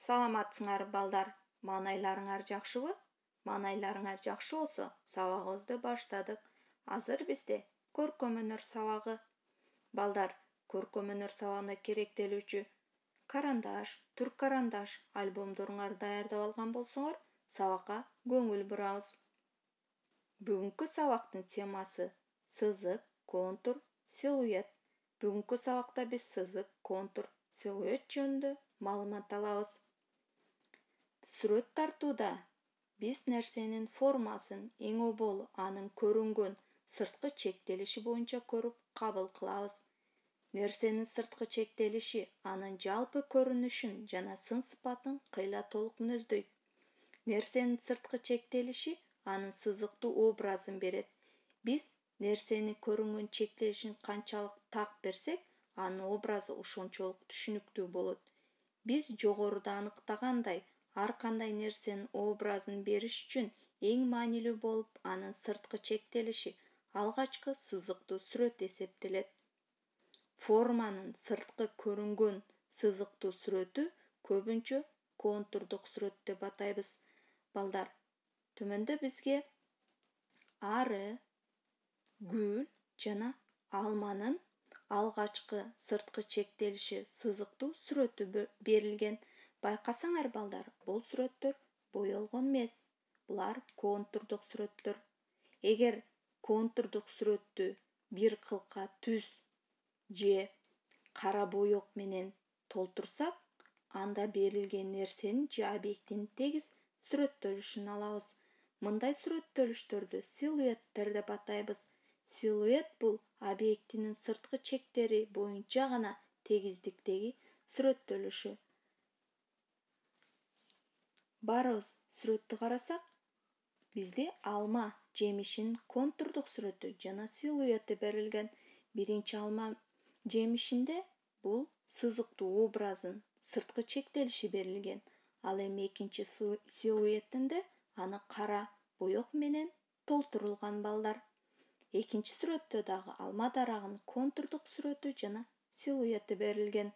Саламатсыңар балдар, маанайларыңар жакшыбы? Маанайларыңар жакшы болсо, сабагыбызды баштадык. Азыр бизде көркөм өнөр сабагы. Балдар, көркөм өнөр сабагына керектелүүчү карандаш, түрк карандаш альбомдоруңарды даярдап алган болсоңор, сабакка көңүл бурабыз. Бүгүнкү сабактын темасы сызык, контур, силуэт. Бүгүнкү сабакта биз сызык, контур, силуэт жөнүндө маалымат алабыз. Сүрөт тартууда биз нерсенин формасын, эң обол анын көрүнгөн сырткы чектелиши боюнча көрүп кабыл кылабыз. Нерсенин сырткы чектелиши анын жалпы көрүнүшүн жана сын-сыпатын кыйла толук мүнөздөйт. Нерсенин сырткы чектелиши анын сызыктуу образын берет. Биз нерсенин көрүнгөн чектелишин канчалык так берсек, анын образы ошончолук түшүнүктүү болот. Биз жогоруда аныктагандай, ар кандай нерсенин образын бериш үчүн эң маанилүү болуп анын сырткы чектелиши алгачкы сызыктуу сүрөт эсептелет. Форманын сырткы көрүнгөн сызыктуу сүрөтү көбүнчө контурдук сүрөт деп атайбыз. Балдар, төмөндө бизге ары, гүл жана алманын алгачкы сырткы чектелиши сызыктуу сүрөтү берилген. Байкасаңар балдар, бул сүрөттөр боелгон эмес. Булар контурдук сүрөттөр. Эгер контурдук сүрөттү бир кылка түз же кара боек менен толтурсак, анда берилген нерсенин же объектинин тегиз сүрөттөлүшүн алабыз. Мындай сүрөттөлүштөрдү силуэттер деп атайбыз. Силуэт бул объектинин сырткы чектери боюнча гана тегиздиктеги сүрөттөлүшү. Барыбыз сүрөттү карасак, бизде алма жемишинин контурдук сүрөтү жана силуэти берилген. Биринчи алма жемишинде бул сызыктуу образын, сырткы чектелиши берилген. Ал эми экинчи силуэтинде аны кара боек менен толтурулган балдар. Экинчи сүрөттө дагы алма дарагынын контурдук сүрөтү жана силуэти берилген.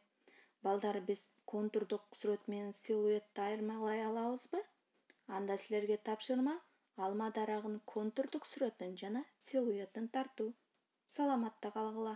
Балдар, биз контурдук сүрөт менен силуэтти айырмалай алабызбы? Анда силерге тапшырма алма дарагынын контурдук сүрөтүн жана силуэтин тартуу. Саламатта калгыла.